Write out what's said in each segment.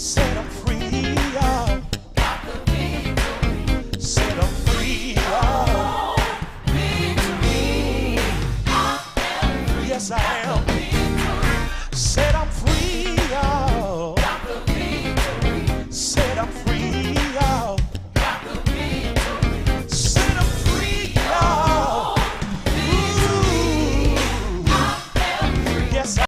Set 'em free, oh. Got the victory. Set 'em free, oh. Victory. Yes, I am. Set 'em free, oh. Got the victory. Set 'em free, oh. Got the victory. Set 'em free, oh. Ooh. Yes, I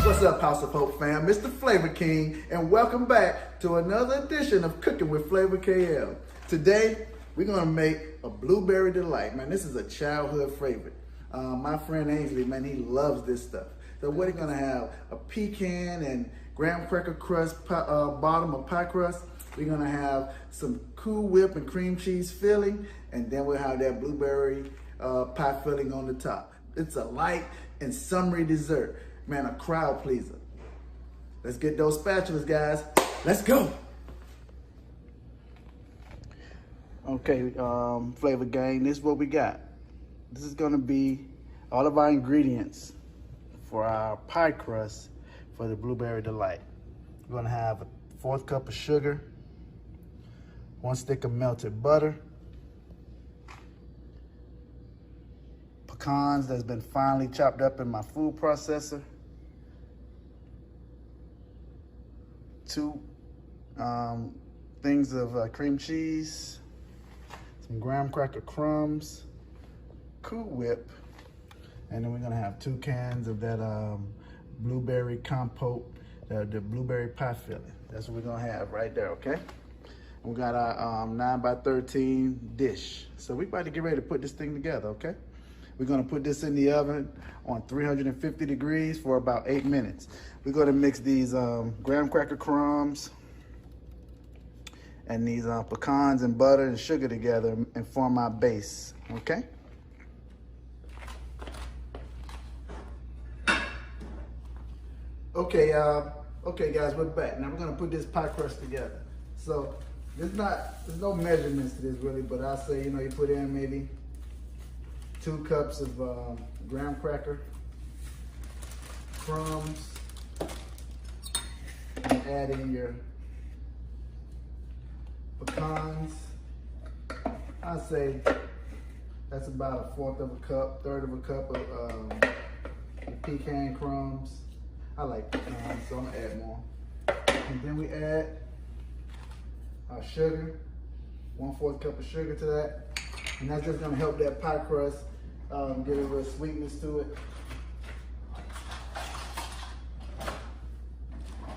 What's up, House of Hope fam? Mr. Flavor King, and welcome back to another edition of Cooking with Flavor KL. Today, we're gonna make a blueberry delight. Man, this is a childhood favorite. My friend Ainsley, man, he loves this stuff. So we're gonna have a pecan and graham cracker crust bottom of pie crust. We're gonna have some Cool Whip and cream cheese filling, and then we'll have that blueberry pie filling on the top. It's a light and summery dessert. Man, a crowd pleaser. Let's get those spatulas, guys. Let's go. Okay, Flavor Gang, this is what we got. This is gonna be all of our ingredients for our pie crust for the blueberry delight. We're gonna have a 1/4 cup of sugar, 1 stick of melted butter, pecans that's been finely chopped up in my food processor, 2 things of cream cheese, some graham cracker crumbs, Cool Whip, and then we're gonna have 2 cans of that blueberry compote, the blueberry pie filling. That's what we're gonna have right there, okay? We got our 9x13 dish. So we about to get ready to put this thing together, okay? We're gonna put this in the oven on 350 degrees for about 8 minutes. We're gonna mix these graham cracker crumbs and these pecans and butter and sugar together and form our base, okay? Okay guys, we're back. Now we're gonna put this pie crust together. So there's no measurements to this really, but I'll say, you put in maybe 2 cups of graham cracker crumbs, and add in your pecans. I'd say that's about 1/4 of a cup, 1/3 of a cup of pecan crumbs. I like pecans, so I'm gonna add more. And then we add our sugar, 1/4 cup of sugar to that. And that's just gonna help that pie crust get a little sweetness to it.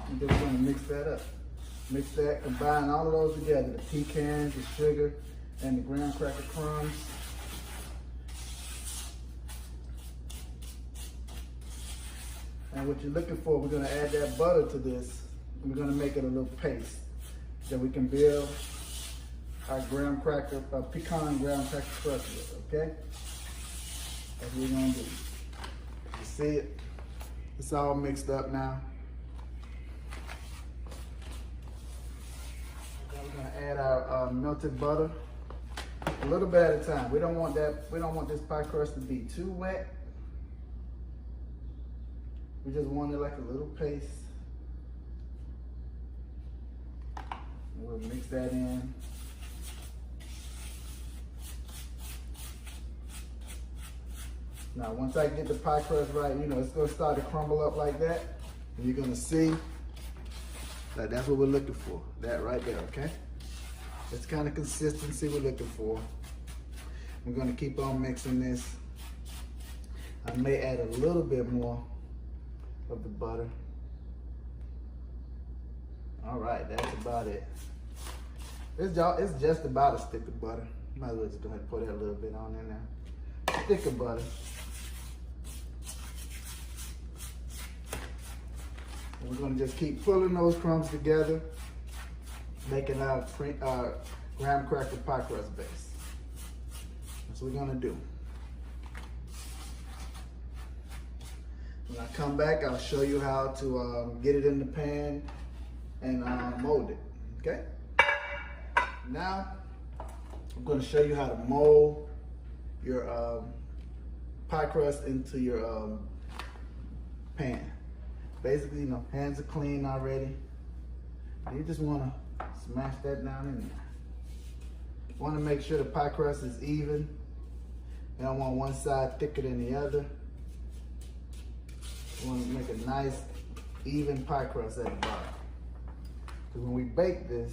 And then we're gonna mix that up. Mix that, combine all of those together, the pecans, the sugar, and the graham cracker crumbs. And what you're looking for, we're gonna add that butter to this. And we're gonna make it a little paste that we can build our pecan graham cracker crust with, okay? That's what we're gonna do. You see it? It's all mixed up now. Now we're gonna add our melted butter, a little bit at a time. We don't want this pie crust to be too wet. We just want it like a little paste. We'll mix that in. Now, once I get the pie crust right, it's gonna start to crumble up like that. And you're gonna see that that's what we're looking for. That right there, okay? That's kind of consistency we're looking for. We're gonna keep on mixing this. I may add a little bit more of the butter. All right, that's about it. It's just about a stick of butter. Might as well just go ahead and put that a little bit on in there. Stick of butter. And we're gonna just keep pulling those crumbs together, making our graham cracker pie crust base. That's what we're gonna do. When I come back, I'll show you how to get it in the pan and mold it, okay? Now, I'm gonna show you how to mold your pie crust into your pan. Basically, you know, hands are clean already. You just wanna smash that down in there. You wanna make sure the pie crust is even. You don't want one side thicker than the other. You wanna make a nice, even pie crust at the bottom. Because when we bake this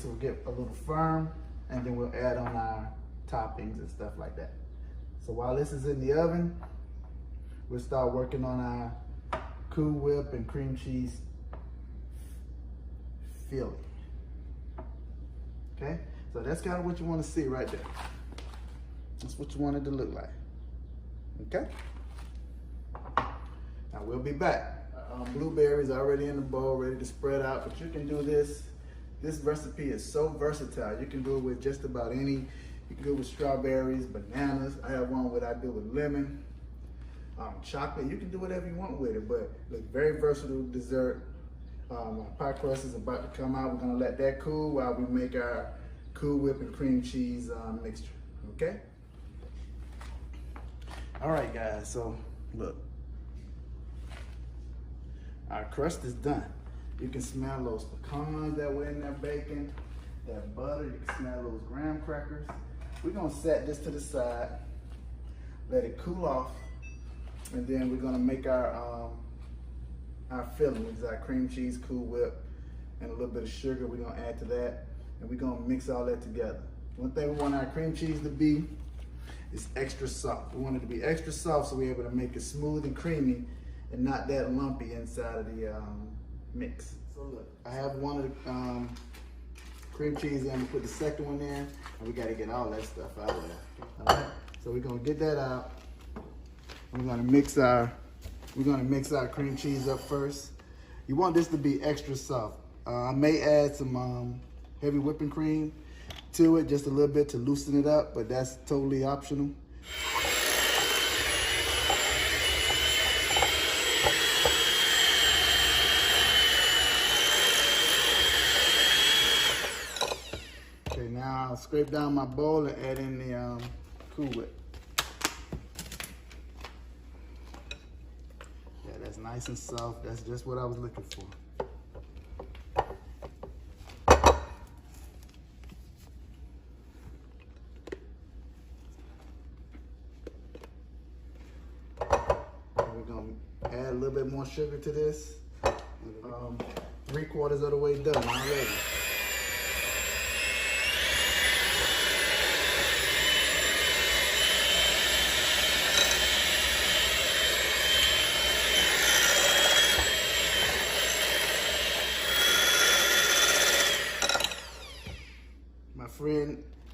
will get a little firm, and then we'll add on our toppings and stuff like that. So while this is in the oven, we'll start working on our Cool Whip and cream cheese filling. Okay, so that's kind of what you want to see right there. That's what you want it to look like. Okay, now we'll be back. Blueberries already in the bowl, ready to spread out, but you can do this. This recipe is so versatile. You can do it with just about any. You can do it with strawberries, bananas. I have one I do with lemon, chocolate. You can do whatever you want with it, but look, very versatile dessert. Our pie crust is about to come out. We're gonna let that cool while we make our Cool Whip and cream cheese mixture, okay? All right, guys, so look. Our crust is done. You can smell those pecans that were in there baking, that butter, you can smell those graham crackers. We're gonna set this to the side, let it cool off, and then we're gonna make our fillings, our cream cheese, Cool Whip, and a little bit of sugar we're gonna add to that, and we're gonna mix all that together. One thing we want our cream cheese to be is extra soft. We want it to be extra soft so we're able to make it smooth and creamy and not that lumpy inside of the mix. So look, I have one of the cream cheese in, put the second one in, and we gotta get all that stuff out of there. All right, so we're gonna get that out. We're gonna mix our cream cheese up first. You want this to be extra soft. I may add some heavy whipping cream to it, just a little bit to loosen it up, but that's totally optional. Okay, now I'll scrape down my bowl and add in the Cool Whip. Yeah, that's nice and soft. That's just what I was looking for. We're gonna add a little bit more sugar to this. 3/4 of the way done already.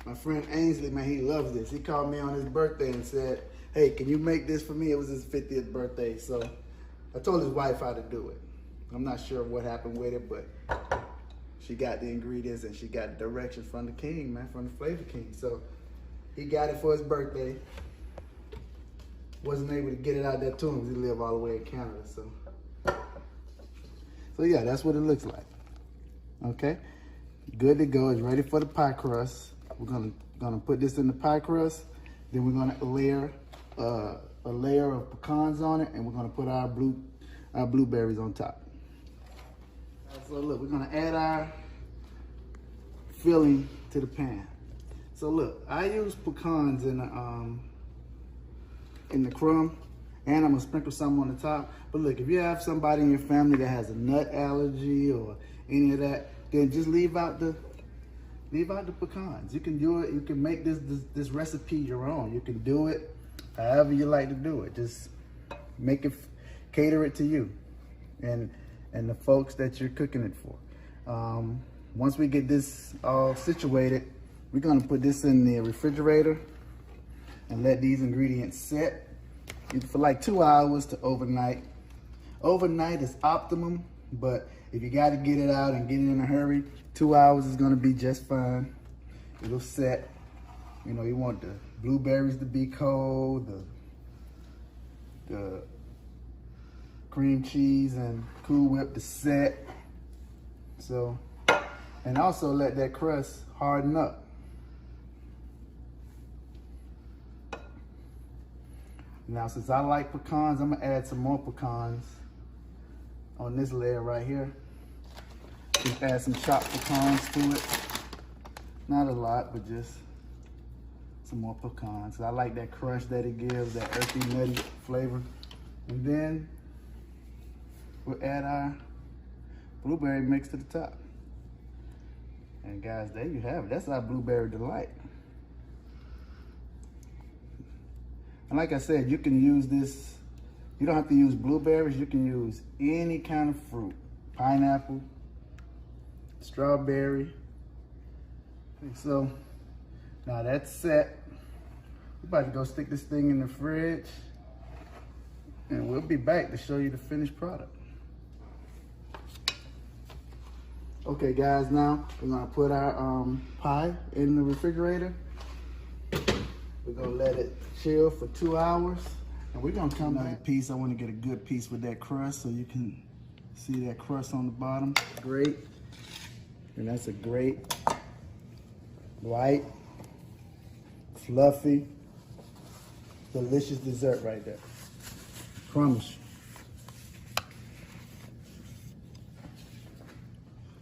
My friend Ainsley, man, he loves this. He called me on his birthday and said, hey, can you make this for me? It was his 50th birthday, so I told his wife how to do it. I'm not sure what happened with it, but she got the ingredients and she got the directions from the king, man, from the Flavor King. So he got it for his birthday. Wasn't able to get it out there to him because he live all the way in Canada, so yeah, that's what it looks like. Okay, good to go. It's ready for the pie crust. We're gonna put this in the pie crust. Then we're gonna layer a layer of pecans on it, and we're gonna put our blueberries on top. So look, we're gonna add our filling to the pan. So look, I use pecans in the crumb, and I'm gonna sprinkle some on the top. But look, if you have somebody in your family that has a nut allergy or any of that, then just leave out the pecans. You can do it. You can make this recipe your own. You can do it however you like to do it. Just make it, cater it to you and the folks that you're cooking it for. Once we get this all situated, we're gonna put this in the refrigerator and let these ingredients set for like 2 hours to overnight. Overnight is optimum, but if you got to get it out and get it in a hurry, 2 hours is going to be just fine. It'll set. You know, you want the blueberries to be cold, the cream cheese and Cool Whip to set. So, and also let that crust harden up. Now, since I like pecans, I'm gonna add some more pecans on this layer right here. Just add some chopped pecans to it. Not a lot, but just some more pecans. I like that crunch that it gives, that earthy, nutty flavor. And then we'll add our blueberry mix to the top. And guys, there you have it. That's our blueberry delight. And like I said, you can use this, you don't have to use blueberries, you can use any kind of fruit. Pineapple, strawberry. Okay, so now that's set. We're about to go stick this thing in the fridge, and we'll be back to show you the finished product. Okay guys, now we're gonna put our pie in the refrigerator. We're gonna let it chill for 2 hours, and we're gonna come back. Piece, I wanna get a good piece with that crust so you can see that crust on the bottom. Great, and that's a great, light, fluffy, delicious dessert right there. Promise you.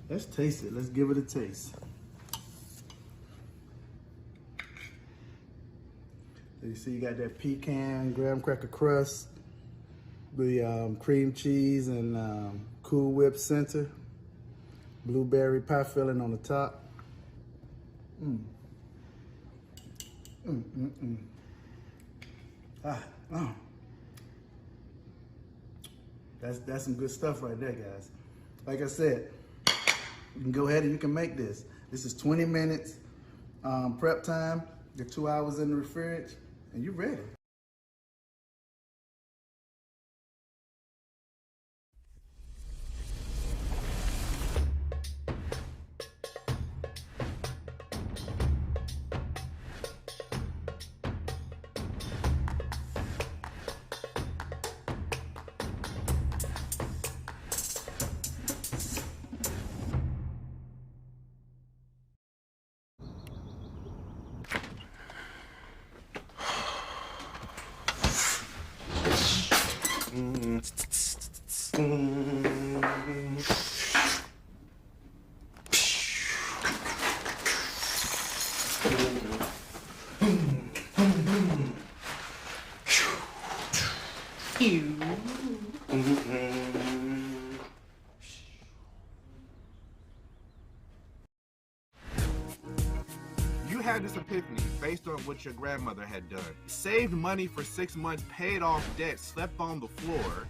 Let's taste it. Let's give it a taste. So you see you got that pecan, graham cracker crust, the cream cheese and Cool Whip center, blueberry pie filling on the top. That's some good stuff right there, guys. Like I said, you can go ahead and you can make this. This is 20 minutes prep time. You're 2 hours in the fridge, and you're ready. You had this epiphany based on what your grandmother had done. Saved money for 6 months, paid off debt, slept on the floor,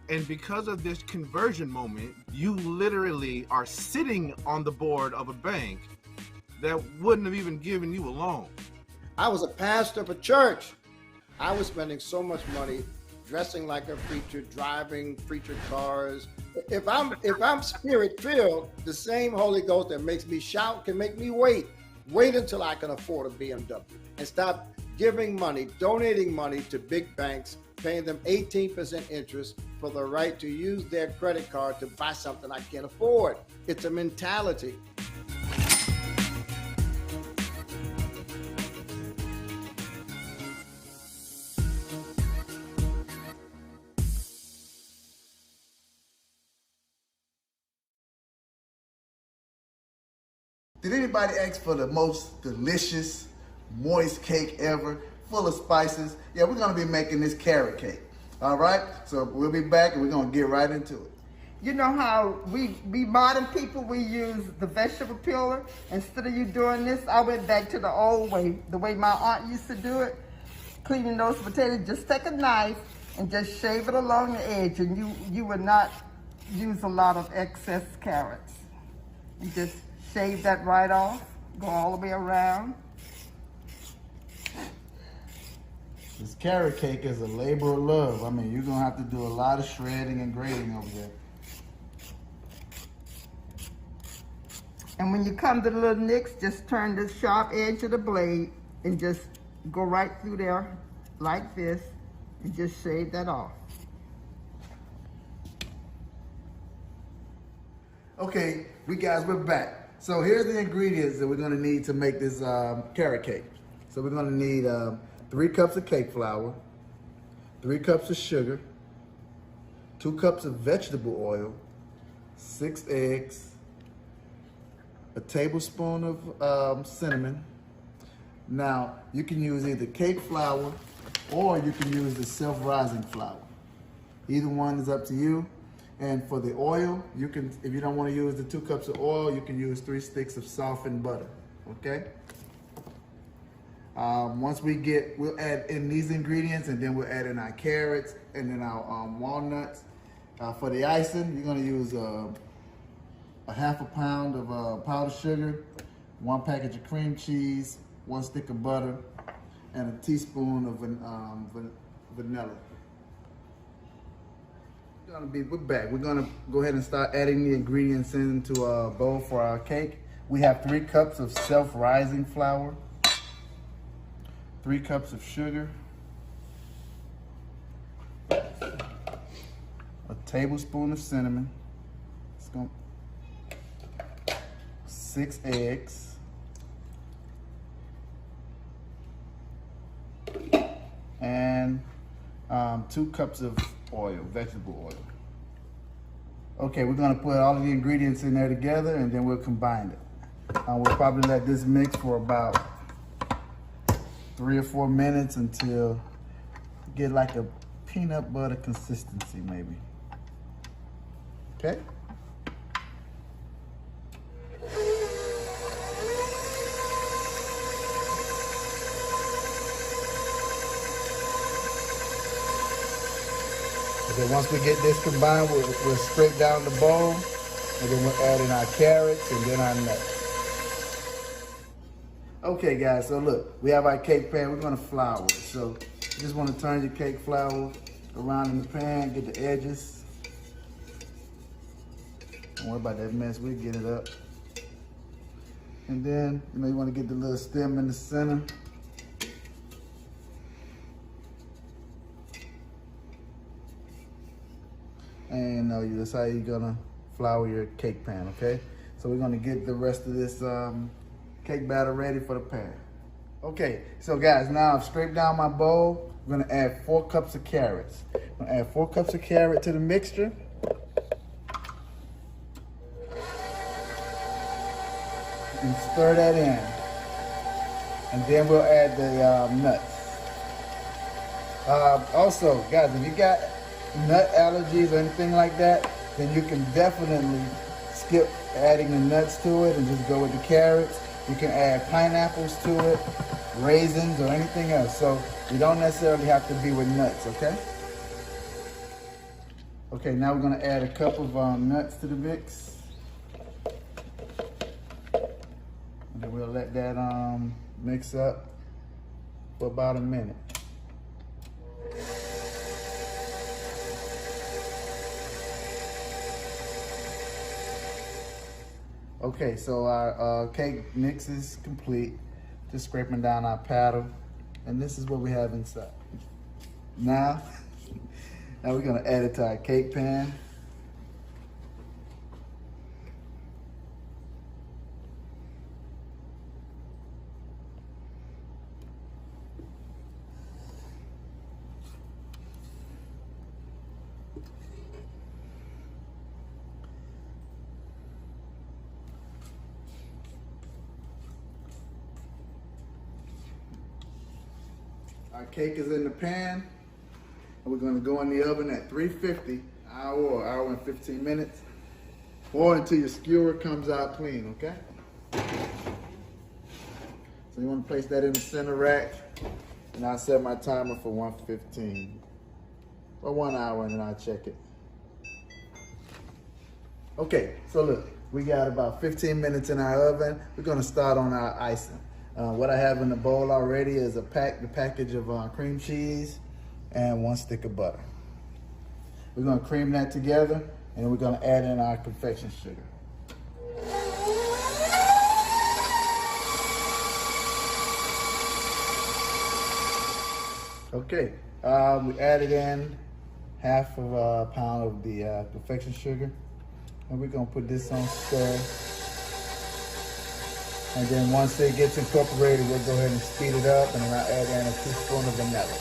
and because of this conversion moment, you literally are sitting on the board of a bank that wouldn't have even given you a loan. I was a pastor of a church. I was spending so much money dressing like a preacher, driving preacher cars. If I'm spirit filled, the same Holy Ghost that makes me shout can make me wait. Wait until I can afford a BMW and stop giving money, donating money to big banks, paying them 18% interest for the right to use their credit card to buy something I can't afford. It's a mentality. Did anybody ask for the most delicious, moist cake ever, full of spices? Yeah, we're gonna be making this carrot cake. All right, so we'll be back and we're gonna get right into it. You know how we modern people, we use the vegetable peeler? Instead of you doing this, I went back to the old way, the way my aunt used to do it. Cleaning those potatoes, just take a knife and just shave it along the edge, and you would not use a lot of excess carrots. And just shave that right off, go all the way around. This carrot cake is a labor of love. I mean, you're gonna have to do a lot of shredding and grating over there. And when you come to the little nicks, just turn the sharp edge of the blade and just go right through there like this You just shave that off. Okay, we're back. So here's the ingredients that we're gonna need to make this carrot cake. So we're gonna need 3 cups of cake flour, 3 cups of sugar, 2 cups of vegetable oil, 6 eggs, a tablespoon of cinnamon. Now, you can use either cake flour or you can use the self-rising flour. Either one is up to you. And for the oil, you can, if you don't want to use the 2 cups of oil, you can use 3 sticks of softened butter, okay? Once we'll add in these ingredients, and then we'll add in our carrots and then our walnuts. For the icing, you're gonna use a half a pound of powdered sugar, 1 package of cream cheese, 1 stick of butter, and a teaspoon of vanilla. We're back. We're gonna go ahead and start adding the ingredients into a bowl for our cake. We have 3 cups of self-rising flour, 3 cups of sugar, a tablespoon of cinnamon, 6 eggs, and 2 cups of oil, vegetable oil. Okay, we're gonna put all of the ingredients in there together and then we'll combine it. We'll probably let this mix for about 3 or 4 minutes until you get like a peanut butter consistency maybe. Okay? Okay, once we get this combined, we'll scrape down the bowl, and then we'll add in our carrots and then our nuts. Okay guys, so look, we have our cake pan, we're gonna flour it. So you just wanna turn your cake flour around in the pan, get the edges. Don't worry about that mess, we'll get it up. And then, you wanna get the little stem in the center. And that's how you're gonna flour your cake pan, okay? So we're gonna get the rest of this cake batter ready for the pan. Okay, so guys, now I've scraped down my bowl. I'm gonna add 4 cups of carrots. I'm gonna add 4 cups of carrot to the mixture. And stir that in. And then we'll add the nuts. Also, guys, if you got nut allergies or anything like that, then you can definitely skip adding the nuts to it and just go with the carrots. You can add pineapples to it, raisins, or anything else. So you don't necessarily have to be with nuts, okay? Okay, now we're gonna add a cup of nuts to the mix. And then we'll let that mix up for about a minute. Okay, so our cake mix is complete. Just scraping down our paddle, and this is what we have inside. Now we're gonna add it to our cake pan. Our cake is in the pan, and we're gonna go in the oven at 350, hour and 15 minutes, or until your skewer comes out clean, okay? So you wanna place that in the center rack, and I'll set my timer for 1:15, or 1 hour, and then I'll check it. Okay, so look, we got about 15 minutes in our oven. We're gonna start on our icing. What I have in the bowl already is the package of cream cheese and 1 stick of butter. We're gonna cream that together, and we're gonna add in our confection sugar. Okay, We added in half of a pound of the perfection sugar, and we're gonna put this on stir. And then once it gets incorporated, we'll go ahead and speed it up, and then I'll add in a teaspoon of vanilla.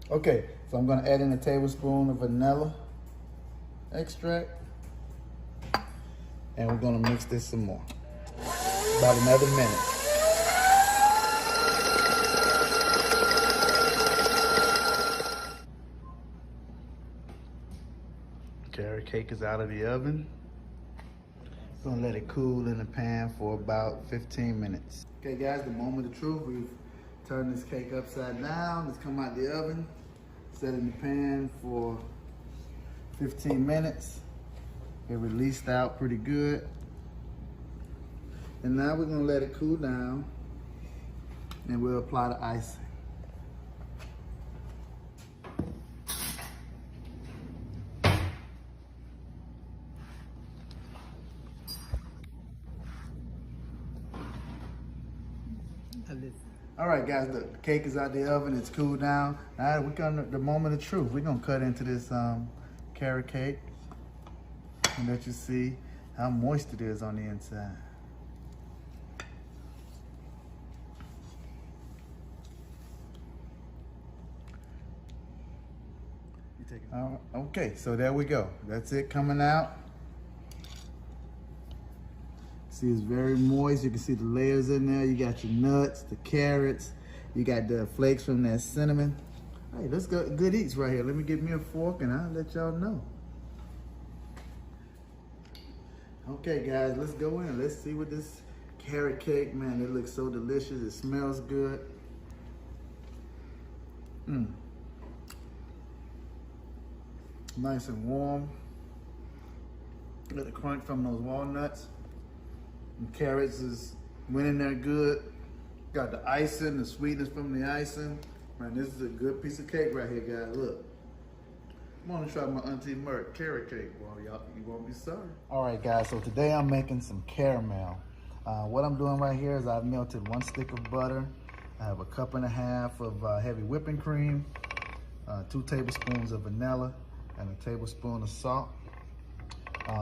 Okay, so I'm gonna add in a tablespoon of vanilla extract, and we're gonna mix this some more. About another minute. Carrot cake is out of the oven. Gonna let it cool in the pan for about 15 minutes. Okay guys, the moment of truth. We've turned this cake upside down. It's come out the oven. Set in the pan for 15 minutes. It released out pretty good. And now we're gonna let it cool down, and we'll apply the icing. All right, guys, the cake is out the oven. It's cooled down. Now we're gonna, the moment of truth. We're gonna cut into this carrot cake and let you see how moist it is on the inside. Okay, so there we go. That's it coming out. See, it's very moist. You can see the layers in there. You got your nuts, the carrots. You got the flakes from that cinnamon. Hey, let's go. Good eats right here. Let me get me a fork and I'll let y'all know. Okay, guys, let's go in. Let's see what this carrot cake, man, it looks so delicious. It smells good. Nice and warm. Got the crunch from those walnuts. The carrots went in there good. Got the icing, the sweetness from the icing. Man, this is a good piece of cake right here, guys. Look. I'm gonna try my Auntie Mert carrot cake. Well, y'all, you won't be sorry. All right, guys, so today I'm making some caramel. What I'm doing right here is I've melted 1 stick of butter. I have a 1.5 cups of heavy whipping cream, 2 tablespoons of vanilla, and a tablespoon of salt,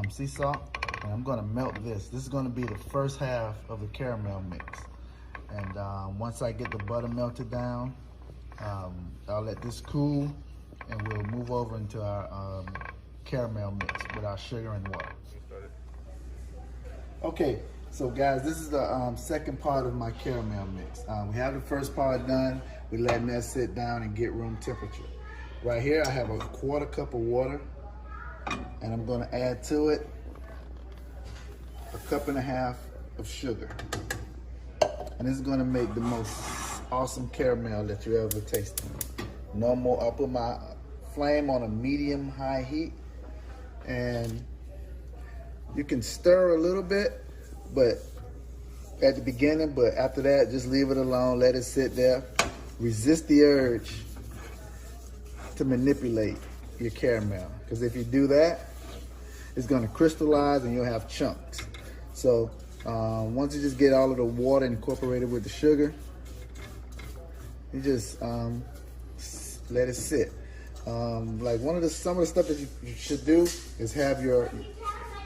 sea salt. And I'm gonna melt this. This is gonna be the first half of the caramel mix. And once I get the butter melted down, I'll let this cool, and we'll move over into our caramel mix with our sugar and water. Okay, so guys, this is the second part of my caramel mix. We have the first part done. We're letting that sit down and get room temperature. Right here, I have a 1/4 cup of water, and I'm gonna add to it a 1.5 cups of sugar. And this is gonna make the most awesome caramel that you ever tasted. No more, I'll put my flame on a medium-high heat, and you can stir a little bit, but at the beginning, but after that, just leave it alone, let it sit there. Resist the urge to manipulate your caramel, because if you do that, it's gonna crystallize and you'll have chunks. So once you just get all of the water incorporated with the sugar, you just let it sit. Like some of the stuff that you should do is have your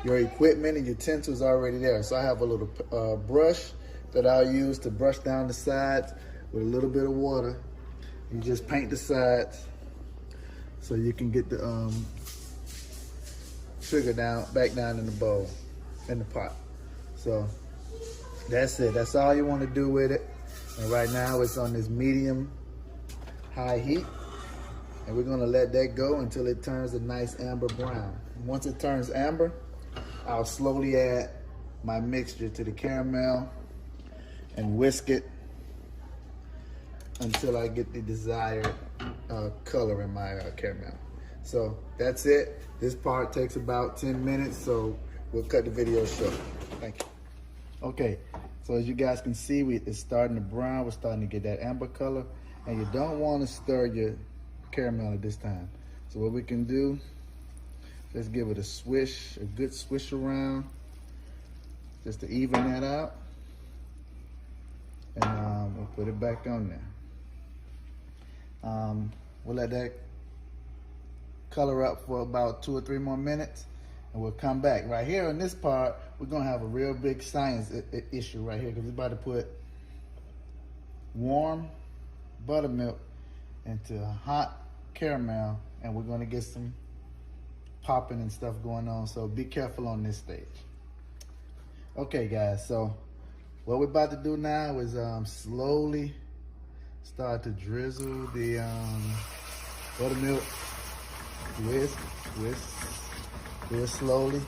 equipment and utensils already there. So I have a little brush that I'll use to brush down the sides with a little bit of water. You just paint the sides so you can get the sugar back down in the bowl, in the pot. So that's it. That's all you want to do with it. And right now it's on this medium-high heat. And we're gonna let that go until it turns a nice amber brown. And once it turns amber, I'll slowly add my mixture to the caramel and whisk it until I get the desired color in my caramel. So that's it. This part takes about 10 minutes, so we'll cut the video short. Thank you. Okay, so as you guys can see, it's starting to brown. We're starting to get that amber color, and you don't want to stir your caramel at this time. So what we can do, let's give it a swish, a good swish around, just to even that out. put it back on there. We'll let that color up for about 2 or 3 more minutes, and we'll come back. Right here in this part, we're gonna have a real big science issue right here, because we're about to put warm buttermilk into a hot caramel, and we're gonna get some popping and stuff going on, so be careful on this stage. Okay guys, so what we're about to do now is slowly start to drizzle the buttermilk. Whisk, do it slowly.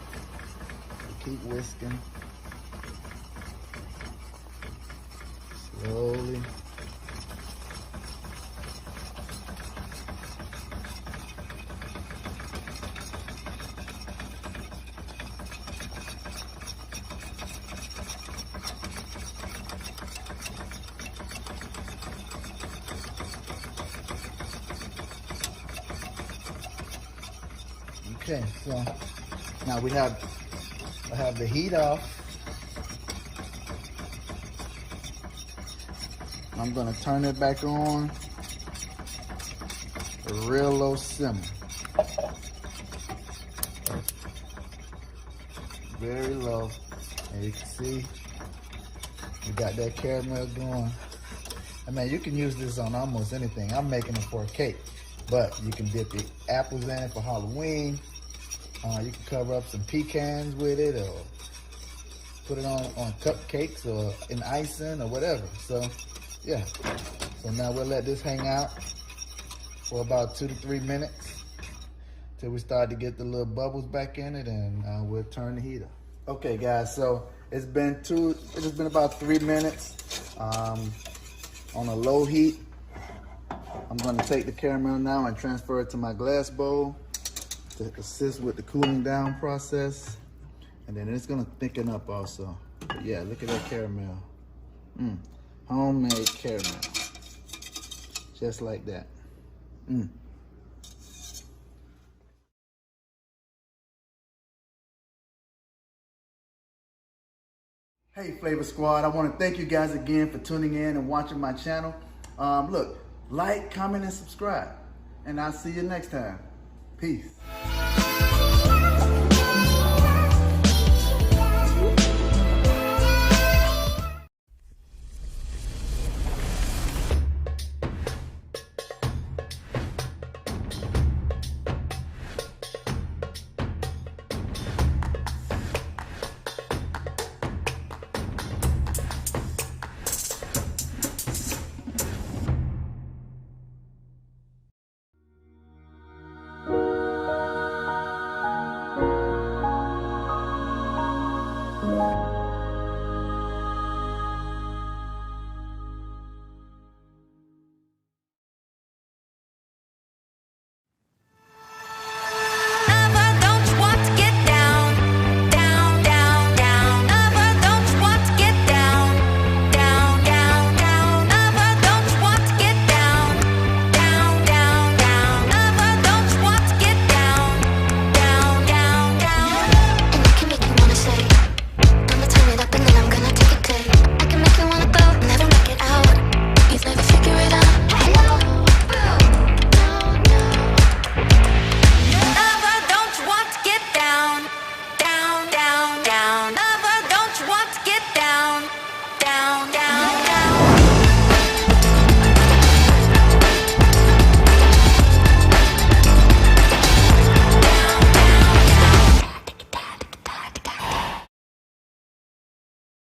Keep whisking. Slowly. Okay, so now I have the heat off. I'm gonna turn it back on a real low simmer. Very low. And you can see we got that caramel going. I mean, you can use this on almost anything. I'm making it for a cake, but you can dip the apples in it for Halloween. You can cover up some pecans with it, or put it on cupcakes or in icing or whatever. So yeah, so now we'll let this hang out for about 2 to 3 minutes till we start to get the little bubbles back in it, and we'll turn the heat up. Okay guys, so it's been about 3 minutes on a low heat. I'm going to take the caramel now and transfer it to my glass bowl to assist with the cooling down process, and then it's going to thicken up also. But yeah, look at that caramel. Homemade caramel, just like that. Hey Flavor Squad, I want to thank you guys again for tuning in and watching my channel. Look, like, comment, and subscribe, and I'll see you next time. Peace.